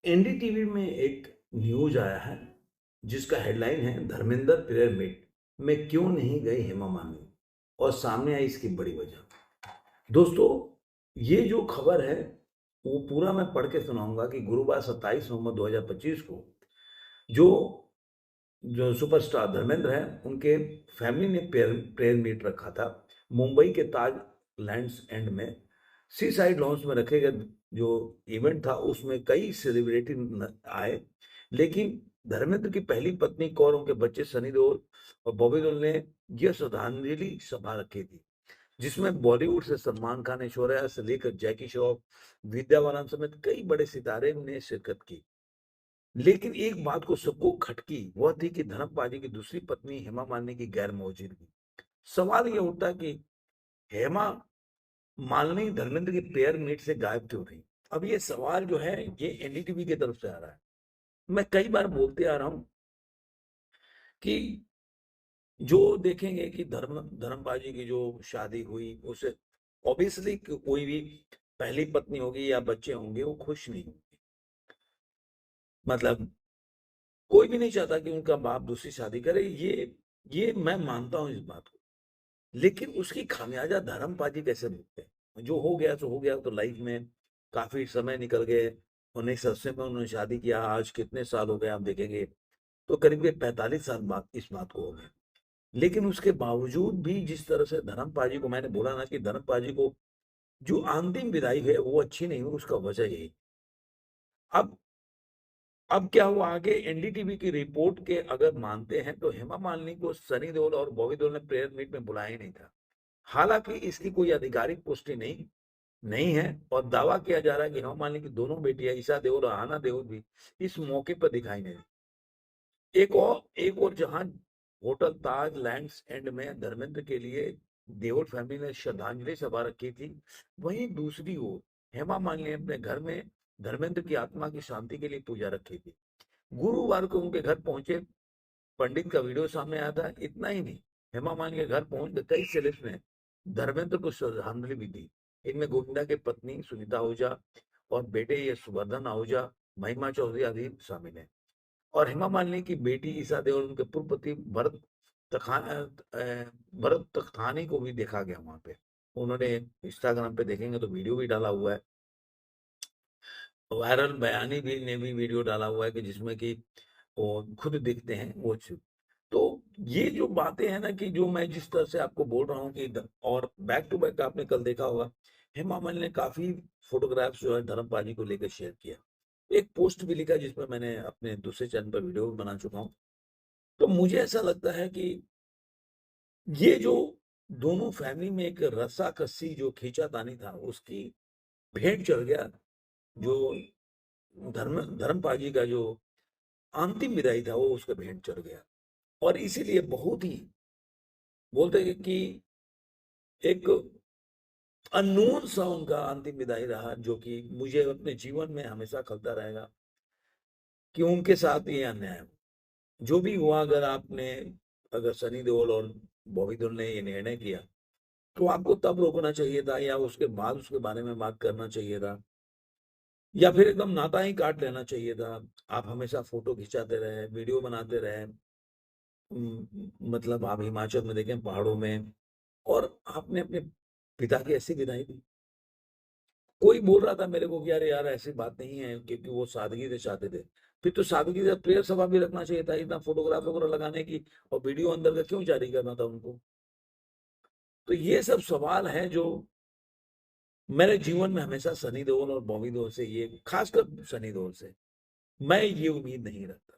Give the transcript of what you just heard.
NDTV में एक news आया है जिसका हेडलाइन है धर्मेंद्र प्रेयर मीट में क्यों नहीं गई हेमा मालिनी और सामने आई इसकी बड़ी वजह। दोस्तों, ये जो खबर है वो पूरा मैं पढ़ के सुनाऊंगा कि गुरुवार 27 नवंबर 2025 को जो जो सुपरस्टार धर्मेंद्र हैं उनके फैमिली ने प्रेयर मीट रखा था मुंबई के ताज लैंड्स एंड में सी साइड लॉन्च में रखे गए। जो इवेंट था उसमें कई सेलिब्रिटी आए, लेकिन धर्मेंद्र की पहली पत्नी कौर, उनके बच्चे सनी देओल और बॉबी देओल ने यह श्रद्धांजलि सभा रखी थी जिसमें बॉलीवुड से सलमान खान, ऐश्वर्या से लेकर जैकी श्रॉफ, विद्या बालन समेत कई बड़े सितारे ने शिरकत की। लेकिन एक बात को सबको खटकी, वह थी कि धर्म पाजी की दूसरी पत्नी हेमा मालिनी की गैर मौजूदगी। सवाल यह उठता कि हेमा मालिनी धर्मेंद्र की पेयर मीट से गायब क्यों रही। अब ये सवाल जो है ये एनडीटीवी की तरफ से आ रहा है। मैं कई बार बोलते आ रहा हूं कि जो देखेंगे कि धर्म पाजी की जो शादी हुई उसे ऑब्वियसली कोई भी पहली पत्नी होगी या बच्चे होंगे वो खुश नहीं होंगे। मतलब कोई भी नहीं चाहता कि उनका बाप दूसरी शादी करे, ये मैं मानता हूं इस बात को। लेकिन उसकी खामियाजा धर्मपाजी कैसे भुगते हैं। जो हो गया सो हो गया, तो लाइफ में काफी समय निकल गए। 1980 में उन्होंने शादी किया, आज कितने साल हो गए आप देखेंगे तो करीब 45 साल बाद इस बात को हो गए। लेकिन उसके बावजूद भी जिस तरह से धर्मपाजी को, मैंने बोला ना कि धर्मपाजी को जो अंतिम विदाई है वो अच्छी नहीं हुई, उसका वजह यही। अब अब क्या हुआ आगे, एनडीटीवी की रिपोर्ट के अगर मानते हैं तो हेमा मालिनी को सनी देओल और बॉबी देओल ने प्रेयर मीट में बुलाया ही नहीं था। हालांकि इसकी कोई आधिकारिक पुष्टि नहीं नहीं है और दावा किया जा रहा है कि हेमा मालिनी की दोनों बेटियां ईशा देओल और आना देओल भी इस मौके पर दिखाई नहीं दी। एक और जहां होटल ताज लैंड्स एंड में धर्मेंद्र के लिए देओल फैमिली ने श्रद्धांजलि सभा रखी थी, वहीं दूसरी ओर हेमा मालिनी ने अपने घर में धर्मेंद्र की आत्मा की शांति के लिए पूजा रखी थी। गुरुवार को उनके घर पहुंचे पंडित का वीडियो सामने आया था। इतना ही नहीं, हेमा मालिनी के घर पहुंच कई सेलेब्स ने धर्मेंद्र को श्रद्धांजलि भी दी। इनमें गोविंदा की पत्नी सुनीता आहूजा और बेटे यशवर्धन आहूजा, महिमा चौधरी आदि शामिल हैं। और हेमा मालिनी की बेटी ईशा देओल, उनके पूर्व पति भरत तख्तानी को भी देखा गया वहां पे। उन्होंने इंस्टाग्राम पे देखेंगे तो वीडियो भी डाला हुआ है, वायरल बयानी भी ने भी वीडियो डाला हुआ है कि जिसमें कि वो खुद दिखते हैं वो तो ये जो बातें हैं ना कि जो मैं जिस तरह से आपको बोल रहा हूँ कि और बैक टू बैक आपने कल देखा होगा, हेमा मालिनी ने काफी फोटोग्राफ्स जो है धर्म पाजी को लेकर शेयर किया। एक पोस्ट भी लिखा जिसमें मैंने अपने दूसरे चैनल पर वीडियो भी बना चुका हूँ। तो मुझे ऐसा लगता है कि ये जो दोनों फैमिली में एक रस्सा कस्सी जो खींचातानी था उसकी भेंट चढ़ गया। जो धर्म पाजी का जो अंतिम विदाई था वो उसका भेंट चढ़ गया। और इसीलिए बहुत ही बोलते हैं कि एक अननोन सा उनका अंतिम विदाई रहा, जो कि मुझे अपने जीवन में हमेशा खलता रहेगा कि उनके साथ ये अन्याय हुआ। जो भी हुआ, अगर सनी देओल और बॉबी देओल ने ये निर्णय किया तो आपको तब रोकना चाहिए था या उसके बाद उसके बारे में बात करना चाहिए था, या फिर एकदम नाता ही काट लेना चाहिए था। आप हमेशा फोटो खिंचाते रहे, वीडियो बनाते रहे। मतलब आप हिमाचल में देखें पहाड़ों में, और आपने अपने पिता की ऐसी विदाई दी। कोई बोल रहा था मेरे को कि अरे यार ऐसी बात नहीं है, क्योंकि वो सादगी से चाहते थे। फिर तो सादगी से प्रेयर सभा भी रखना चाहिए था, इतना फोटोग्राफ वगैरह लगाने की और वीडियो अंदर का क्यों जारी करना था उनको। तो ये सब सवाल है जो मेरे जीवन में हमेशा सनी देओल और बॉबी देओल से, ये खासकर सनी देओल से मैं ये उम्मीद नहीं रखता।